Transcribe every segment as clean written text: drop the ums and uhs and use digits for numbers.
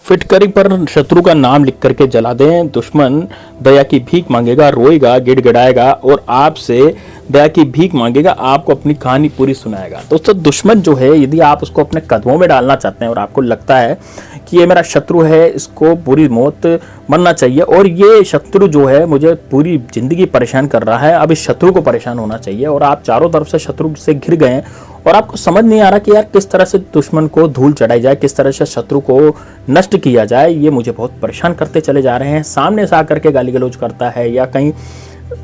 फिटकरी पर शत्रु का नाम लिख करके जला दें। दुश्मन दया की भीख मांगेगा, रोएगा, गिड़गिड़ाएगा और आपसे दया की भीख मांगेगा, आपको अपनी कहानी पूरी सुनाएगा। दोस्तों दुश्मन जो है, यदि आप उसको अपने कदमों में डालना चाहते हैं और आपको लगता है कि ये मेरा शत्रु है, इसको बुरी मौत मरना चाहिए और ये शत्रु जो है मुझे पूरी जिंदगी परेशान कर रहा है, अब इस शत्रु को परेशान होना चाहिए और आप चारों तरफ से शत्रु से घिर गए और आपको समझ नहीं आ रहा कि यार किस तरह से दुश्मन को धूल चढ़ाई जाए, किस तरह से शत्रु को नष्ट किया जाए, ये मुझे बहुत परेशान करते चले जा रहे हैं। सामने से आकर के गाली गलौज करता है या कहीं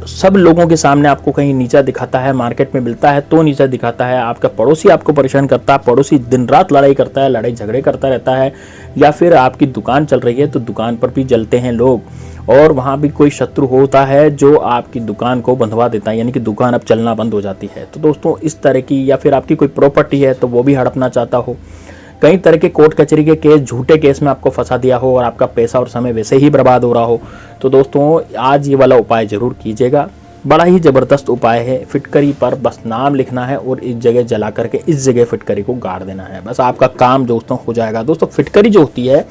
सब लोगों के सामने आपको कहीं नीचा दिखाता है, मार्केट में मिलता है तो नीचा दिखाता है, आपका पड़ोसी आपको परेशान करता है, पड़ोसी दिन रात लड़ाई करता है, लड़ाई झगड़े करता रहता है, या फिर आपकी दुकान चल रही है तो दुकान पर भी जलते हैं लोग और वहाँ भी कोई शत्रु होता है जो आपकी दुकान को बंधवा देता है, यानी कि दुकान अब चलना बंद हो जाती है। तो दोस्तों इस तरह की, या फिर आपकी कोई प्रॉपर्टी है तो वो भी हड़पना चाहता हो, कई तरह के कोर्ट कचहरी के केस, झूठे केस में आपको फंसा दिया हो और आपका पैसा और समय वैसे ही बर्बाद हो रहा हो, तो दोस्तों आज ये वाला उपाय जरूर कीजिएगा। बड़ा ही ज़बरदस्त उपाय है। फिटकरी पर बस नाम लिखना है और इस जगह जला करके इस जगह फिटकरी को गाड़ देना है, बस आपका काम दोस्तों हो जाएगा। दोस्तों फिटकरी जो होती है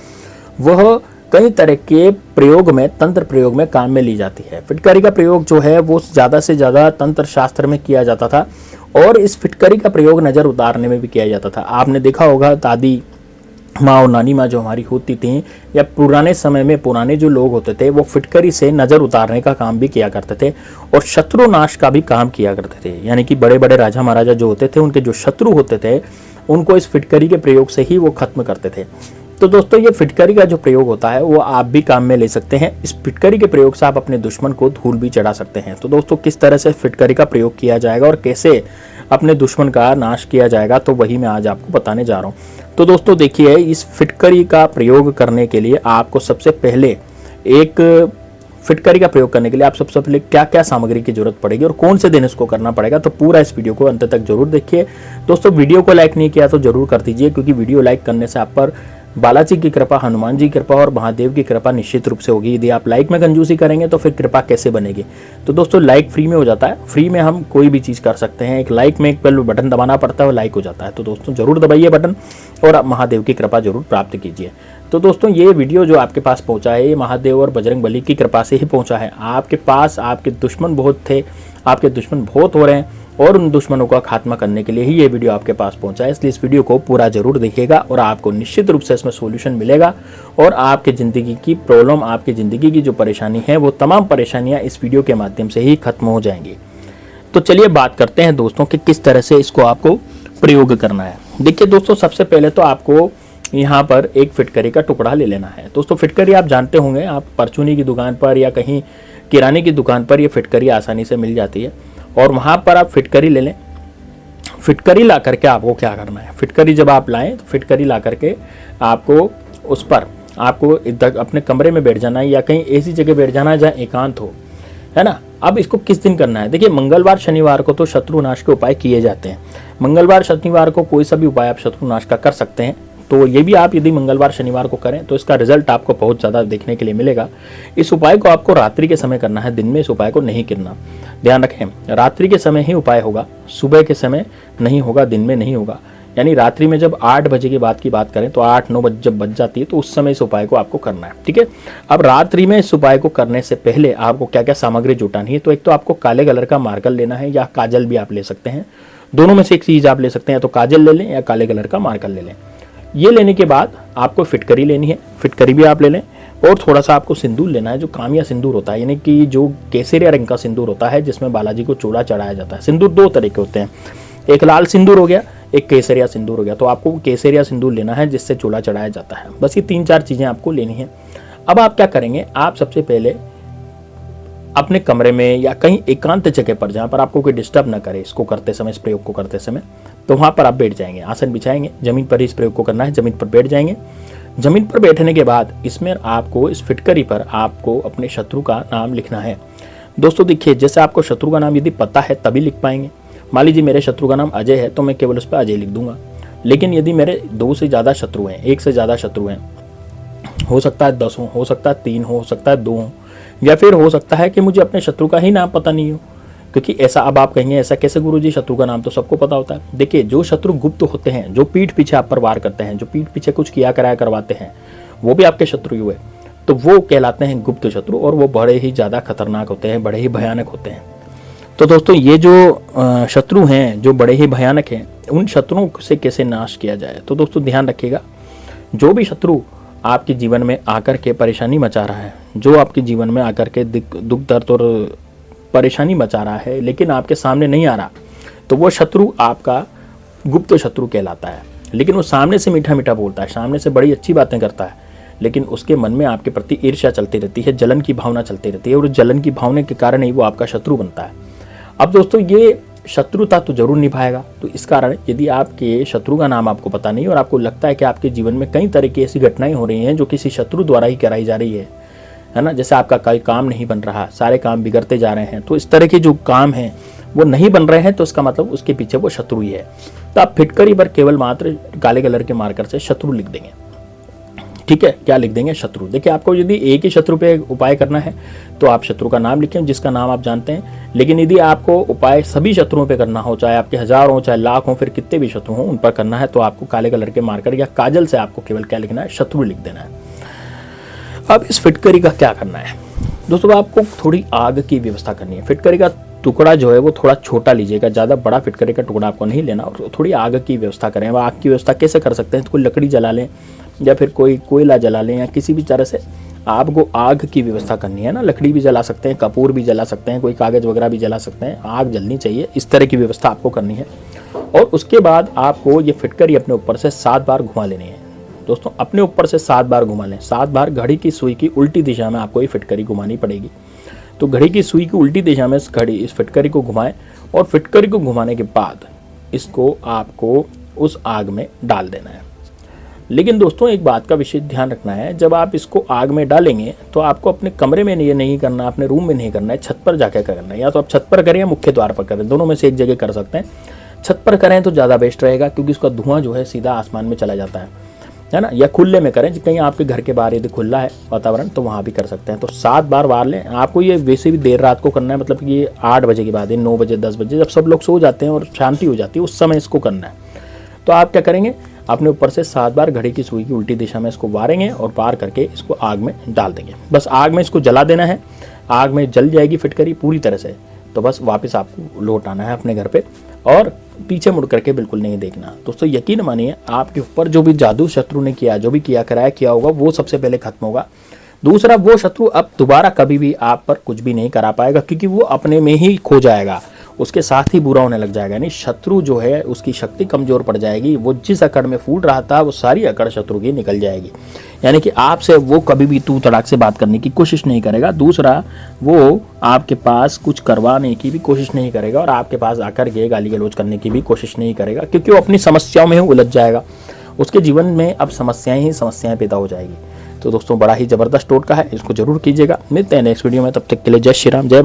वह कई तरह के प्रयोग में, तंत्र प्रयोग में काम में ली जाती है। फिटकरी का प्रयोग जो है वो ज़्यादा से ज़्यादा तंत्र शास्त्र में किया जाता था और इस फिटकरी का प्रयोग नज़र उतारने में भी किया जाता था। आपने देखा होगा दादी माँ और नानी माँ जो हमारी होती थी, या पुराने समय में पुराने जो लोग होते थे वो फिटकरी से नज़र उतारने का काम भी किया करते थे और शत्रु नाश का भी काम किया करते थे। यानी कि बड़े बड़े राजा महाराजा जो होते थे, उनके जो शत्रु होते थे उनको इस फिटकरी के प्रयोग से ही वो खत्म करते थे। तो दोस्तों ये फिटकरी का जो प्रयोग होता है वो आप भी काम में ले सकते हैं। इस फिटकरी के प्रयोग से आप अपने दुश्मन को धूल भी चढ़ा सकते हैं। तो दोस्तों किस तरह से फिटकरी का प्रयोग किया जाएगा और कैसे अपने दुश्मन का नाश किया जाएगा, तो वही मैं आज आपको बताने जा रहा हूँ। तो दोस्तों देखिए, इस फिटकरी का प्रयोग करने के लिए आपको सबसे पहले फिटकरी का प्रयोग करने के लिए आप सबसे पहले क्या क्या सामग्री की जरूरत पड़ेगी और कौन से दिन इसको करना पड़ेगा, तो पूरा इस वीडियो को अंत तक जरूर देखिए। दोस्तों वीडियो को लाइक नहीं किया तो जरूर कर दीजिए, क्योंकि वीडियो लाइक करने से आप पर बालाजी की कृपा, हनुमान जी की कृपा और महादेव की कृपा निश्चित रूप से होगी। यदि आप लाइक में कंजूसी करेंगे तो फिर कृपा कैसे बनेगी। तो दोस्तों लाइक फ्री में हो जाता है, फ्री में हम कोई भी चीज़ कर सकते हैं। एक लाइक में एक पहले बटन दबाना पड़ता है और लाइक हो जाता है। तो दोस्तों जरूर दबाइए बटन और आप महादेव की कृपा जरूर प्राप्त कीजिए। तो दोस्तों ये वीडियो जो आपके पास पहुंचा है, ये महादेव और बजरंग बली की कृपा से ही पहुंचा है। आपके पास आपके दुश्मन बहुत थे, आपके दुश्मन बहुत हो रहे हैं और उन दुश्मनों का खात्मा करने के लिए ही ये वीडियो आपके पास पहुंचा है। इसलिए इस वीडियो को पूरा जरूर देखिएगा और आपको निश्चित रूप से इसमें सॉल्यूशन मिलेगा और आपके ज़िंदगी की प्रॉब्लम, आपकी ज़िंदगी की जो परेशानी है वो तमाम परेशानियां इस वीडियो के माध्यम से ही खत्म हो जाएंगी। तो चलिए बात करते हैं दोस्तों कि किस तरह से इसको आपको प्रयोग करना है। देखिए दोस्तों, सबसे पहले तो आपको यहाँ पर एक फिटकरी का टुकड़ा ले लेना है। दोस्तों फिटकरी आप जानते होंगे, आप परचूनी की दुकान पर या कहीं किराने की दुकान पर ये फिटकरी आसानी से मिल जाती है और वहाँ पर आप फिटकरी ले लें। फिटकरी ला करके आपको क्या करना है, फिटकरी जब आप लाएं तो फिटकरी ला करके आपको उस पर आपको इधर अपने कमरे में बैठ जाना है या कहीं ऐसी जगह बैठ जाना है जहाँ एकांत हो, है ना। अब इसको किस दिन करना है, देखिए मंगलवार शनिवार को तो शत्रुनाश के उपाय किए जाते हैं। मंगलवार शनिवार को कोई सा भी उपाय आप शत्रुनाश का कर सकते हैं। तो ये भी आप यदि मंगलवार शनिवार को करें तो इसका रिजल्ट आपको बहुत ज़्यादा देखने के लिए मिलेगा। इस उपाय को आपको रात्रि के समय करना है, दिन में इस उपाय को नहीं करना। ध्यान रखें, रात्रि के समय ही उपाय होगा, सुबह के समय नहीं होगा, दिन में नहीं होगा। यानी रात्रि में जब 8 बजे के बाद की बात करें तो 8-9 बजे जब बज जाती है तो उस समय इस उपाय को आपको करना है, ठीक है। अब रात्रि में इस उपाय को करने से पहले आपको क्या क्या सामग्री जुटानी है, तो एक तो आपको काले कलर का मार्कर लेना है या काजल भी आप ले सकते हैं, दोनों में से एक चीज़ आप ले सकते हैं, तो काजल ले लें या काले कलर का मार्कर ले लें। ये लेने के बाद आपको फिटकरी लेनी है, फिटकरी भी आप ले लें और थोड़ा सा आपको सिंदूर लेना है, जो कामिया सिंदूर होता है, यानी कि जो केसरिया रंग का सिंदूर होता है जिसमें बालाजी को चूड़ा चढ़ाया जाता है। सिंदूर दो तरह के होते हैं, एक लाल सिंदूर हो गया, एक केसरिया सिंदूर हो गया। तो आपको केसरिया सिंदूर लेना है जिससे चूड़ा चढ़ाया जाता है। बस ये 3-4 चीज़ें आपको लेनी है। अब आप क्या करेंगे, आप सबसे पहले अपने कमरे में या कहीं एकांत जगह पर जहाँ पर आपको कोई डिस्टर्ब ना करे इसको करते समय, इस प्रयोग को करते समय, तो वहाँ पर आप बैठ जाएंगे, आसन बिछाएंगे, जमीन पर ही इस प्रयोग को करना है, जमीन पर बैठ जाएंगे। जमीन पर बैठने के बाद इसमें आपको इस फिटकरी पर आपको अपने शत्रु का नाम लिखना है। दोस्तों देखिए, जैसे आपको शत्रु का नाम यदि पता है तभी लिख पाएंगे। मान लीजिए मेरे शत्रु का नाम अजय है तो मैं केवल उस पर अजय लिख दूंगा। लेकिन यदि मेरे 2 से ज़्यादा शत्रु हैं, 1 से ज़्यादा शत्रु हैं, हो सकता है 10 हो सकता है 3 हो सकता है 2 हो, या फिर हो सकता है कि मुझे अपने शत्रु का ही नाम पता नहीं हो, क्योंकि ऐसा, अब आप कहेंगे ऐसा कैसे गुरुजी, शत्रु का नाम तो सबको पता होता है। देखिए, जो शत्रु गुप्त होते हैं, जो पीठ पीछे आप पर वार करते हैं, जो पीठ पीछे कुछ किया कराया करवाते हैं, वो भी आपके शत्रु ही हुए, तो वो कहलाते हैं गुप्त शत्रु, और वो बड़े ही ज़्यादा खतरनाक होते हैं, बड़े ही भयानक होते हैं। तो दोस्तों ये जो शत्रु हैं जो बड़े ही भयानक हैं, उन शत्रुओं से कैसे नाश किया जाए, तो दोस्तों ध्यान रखिएगा, जो भी शत्रु आपके जीवन में आकर के परेशानी मचा रहा है, जो आपके जीवन में आकर के दुख दर्द और परेशानी मचा रहा है लेकिन आपके सामने नहीं आ रहा, तो वो शत्रु आपका गुप्त शत्रु कहलाता है। लेकिन वो सामने से मीठा मीठा बोलता है, सामने से बड़ी अच्छी बातें करता है, लेकिन उसके मन में आपके प्रति ईर्ष्या चलती रहती है, जलन की भावना चलती रहती है, और जलन की भावना के कारण ही वो आपका शत्रु बनता है। अब दोस्तों ये शत्रुता तो जरूर निभाएगा, तो इस कारण यदि आपके शत्रु का नाम आपको पता नहीं और आपको लगता है कि आपके जीवन में कई तरह की ऐसी घटनाएं हो रही हैं जो किसी शत्रु द्वारा ही कराई जा रही है ना, जैसे आपका कोई काम नहीं बन रहा, सारे काम बिगड़ते जा रहे हैं, तो इस तरह के जो काम हैं वो नहीं बन रहे हैं, तो इसका मतलब उसके पीछे वो शत्रु ही है। तो आप फिटकरी पर केवल मात्र काले कलर के मार्कर से शत्रु लिख देंगे, ठीक है, क्या लिख देंगे, शत्रु। देखिए आपको यदि एक ही शत्रु पे उपाय करना है तो आप शत्रु का नाम लिखें जिसका नाम आप जानते हैं, लेकिन यदि आपको उपाय सभी शत्रुओं पे करना हो, चाहे आपके 1000 हो चाहे लाख हो, फिर कितने भी शत्रु हो, उन पर करना है, तो आपको काले कलर के मार्कर या काजल से आपको केवल क्या लिखना है, शत्रु लिख देना है। अब इस फिटकरी का क्या करना है दोस्तों, आपको थोड़ी आग की व्यवस्था करनी है। फिटकरी का टुकड़ा जो है वो थोड़ा छोटा लीजिएगा, ज़्यादा बड़ा फिटकरी का टुकड़ा आपको नहीं लेना, और थोड़ी आग की व्यवस्था करें। अब आग की व्यवस्था कैसे कर सकते हैं, तो कोई लकड़ी जला लें या फिर कोई कोयला जला लें, या किसी भी तरह से आपको आग की व्यवस्था करनी है ना। लकड़ी भी जला सकते हैं, कपूर भी जला सकते हैं, कोई कागज़ वगैरह भी जला सकते हैं, आग जलनी चाहिए, इस तरह की व्यवस्था आपको करनी है। और उसके बाद आपको ये फिटकरी अपने ऊपर से 7 बार घुमा लेनी है दोस्तों, अपने ऊपर से 7 बार घुमा लें। 7 बार घड़ी की सुई की उल्टी दिशा में आपको ये फिटकरी घुमानी पड़ेगी। तो घड़ी की सुई की उल्टी दिशा में इस फिटकरी को घुमाएं, और फिटकरी को घुमाने के बाद इसको आपको उस आग में डाल देना है। लेकिन दोस्तों एक बात का विशेष ध्यान रखना है, जब आप इसको आग में डालेंगे तो आपको अपने कमरे में ये नहीं करना, अपने रूम में नहीं करना है, छत पर जाकर करना है। या तो आप छत पर करें या मुख्य द्वार पर करें, दोनों में से एक जगह कर सकते हैं। छत पर करें तो ज़्यादा बेस्ट रहेगा, क्योंकि उसका धुआं जो है सीधा आसमान में चला जाता है ना। या खुले में करें, कहीं आपके घर के बाहर यदि खुला है वातावरण तो वहाँ भी कर सकते हैं। तो 7 बार वार लें। आपको ये वैसे भी देर रात को करना है, मतलब कि ये 8 बजे के बाद, 9 बजे 10 बजे जब सब लोग सो जाते हैं और शांति हो जाती है, उस समय इसको करना है। तो आप क्या करेंगे, अपने ऊपर से 7 बार घड़ी की सुई की उल्टी दिशा में इसको वारेंगे और पार करके इसको आग में डाल देंगे। बस आग में इसको जला देना है, आग में जल जाएगी फिटकरी पूरी तरह से। तो बस वापस आपको लौट आना है अपने घर पे, और पीछे मुड़ करके बिल्कुल नहीं देखना। दोस्तों यकीन मानिए, आपके ऊपर जो भी जादू शत्रु ने किया, जो भी किया होगा, वो सबसे पहले खत्म होगा। दूसरा, वो शत्रु अब दोबारा कभी भी आप पर कुछ भी नहीं करा पाएगा, क्योंकि वो अपने में ही खो जाएगा, उसके साथ ही बुरा होने लग जाएगा। यानी शत्रु जो है उसकी शक्ति कमजोर पड़ जाएगी, वो जिस अकड़ में फूट रहा था वो सारी अकड़ शत्रु की निकल जाएगी। यानी कि आपसे वो कभी भी तू तड़ाक से बात करने की कोशिश नहीं करेगा। दूसरा, वो आपके पास कुछ करवाने की भी कोशिश नहीं करेगा, और आपके पास आकर के गाली गलौज करने की भी कोशिश नहीं करेगा, क्योंकि वो अपनी समस्याओं में ही उलझ जाएगा। उसके जीवन में अब समस्याएं ही समस्याएं पैदा हो जाएगी। तो दोस्तों बड़ा ही जबरदस्त टोटका है, इसको जरूर कीजिएगा। मिलते हैं नेक्स्ट वीडियो में, तब तक के लिए जय श्री राम, जय